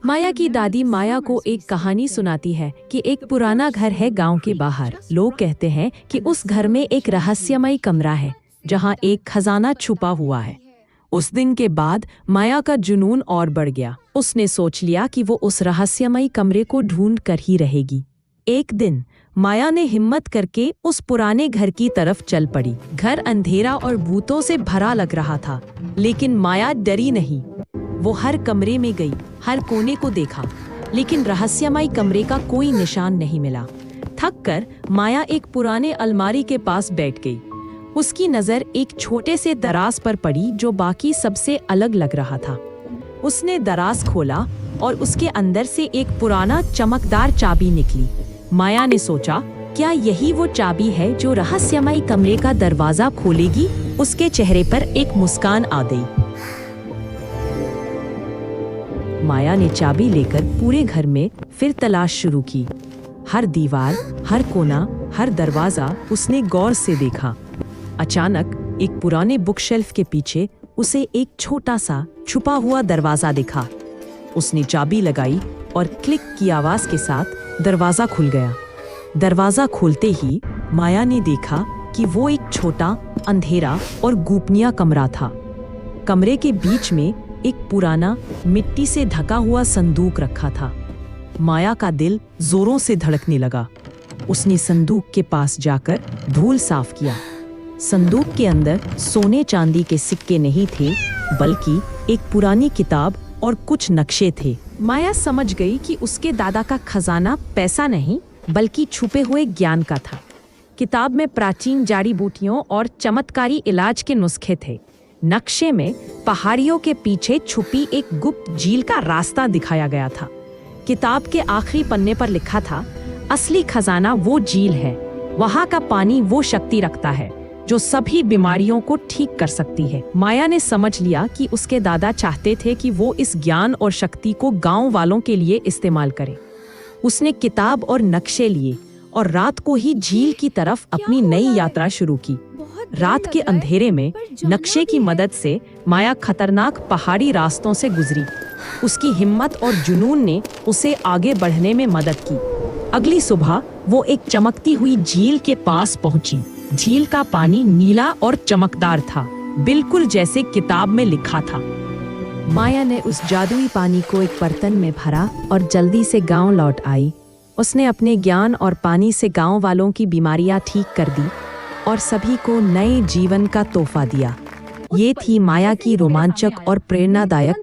माया की दादी माया को एक कहानी सुनाती है कि एक पुराना घर है गांव के बाहर। लोग कहते हैं कि उस घर में एक रहस्यमय कमरा है जहां एक खजाना छुपा हुआ है। उस दिन के बाद माया का जुनून और बढ़ गया। उसने सोच लिया कि वो उस रहस्यमय कमरे को ढूंढ कर ही रहेगी। एक दिन माया ने हिम्मत करके उस पुराने घर की तरफ चल पड़ी। घर अंधेरा और भूतों से भरा लग रहा था, लेकिन माया डरी नहीं। वो हर कमरे में गई, हर कोने को देखा, लेकिन रहस्यमय कमरे का कोई निशान नहीं मिला। थक कर माया एक पुराने अलमारी के पास बैठ गई। उसकी नज़र एक छोटे से दराज पर पड़ी जो बाकी सबसे अलग लग रहा था। उसने दराज खोला और उसके अंदर से एक पुराना चमकदार चाबी निकली। माया ने सोचा, क्या यही वो चाबी है जो रहस्यमय कमरे का दरवाजा खोलेगी? उसके चेहरे पर एक मुस्कान आ गई। माया ने चाबी लेकर पूरे घर में फिर तलाश शुरू की। हर दीवार, हर कोना, हर दरवाजा उसने गौर से देखा। अचानक एक पुराने बुकशेल्फ के पीछे उसे एक छोटा सा छुपा हुआ दरवाजा दिखा। उसने चाबी लगाई और क्लिक की आवाज के साथ दरवाजा खुल गया। दरवाजा खोलते ही माया ने देखा कि वो एक छोटा, अंधेरा और गोपनीय कमरा था। कमरे के बीच में एक पुराना, मिट्टी से ढका हुआ संदूक रखा था। माया का दिल जोरों से धड़कने लगा। उसने संदूक के पास जाकर धूल साफ किया। संदूक के अंदर सोने चांदी के सिक्के नहीं थे, बल्कि एक पुरानी किताब और कुछ नक्शे थे। माया समझ गई कि उसके दादा का खजाना पैसा नहीं, बल्कि छुपे हुए ज्ञान का था। किताब में प्राचीन जड़ी बूटियों और चमत्कारी इलाज के नुस्खे थे। नक्शे में पहाड़ियों के पीछे छुपी एक गुप्त झील का रास्ता दिखाया गया था। किताब के आखिरी पन्ने पर लिखा था, असली खजाना वो झील है, वहाँ का पानी वो शक्ति रखता है जो सभी बीमारियों को ठीक कर सकती है। माया ने समझ लिया कि उसके दादा चाहते थे कि वो इस ज्ञान और शक्ति को गांव वालों के लिए इस्तेमाल करे। उसने किताब और नक्शे लिए और रात को ही झील की तरफ अपनी नई यात्रा शुरू की। रात के अंधेरे में नक्शे की मदद से माया खतरनाक पहाड़ी रास्तों से गुजरी। उसकी हिम्मत और जुनून ने उसे आगे बढ़ने में मदद की। अगली सुबह वो एक चमकती हुई झील के पास पहुंची। झील का पानी नीला और चमकदार था, बिल्कुल जैसे किताब में लिखा था। माया ने उस जादुई पानी को एक बर्तन में भरा और जल्दी से गांव लौट आई। उसने अपने ज्ञान और पानी से गांव वालों की बीमारियां ठीक कर दी और सभी को नए जीवन का तोहफा दिया। ये थी माया की रोमांचक और प्रेरणादायक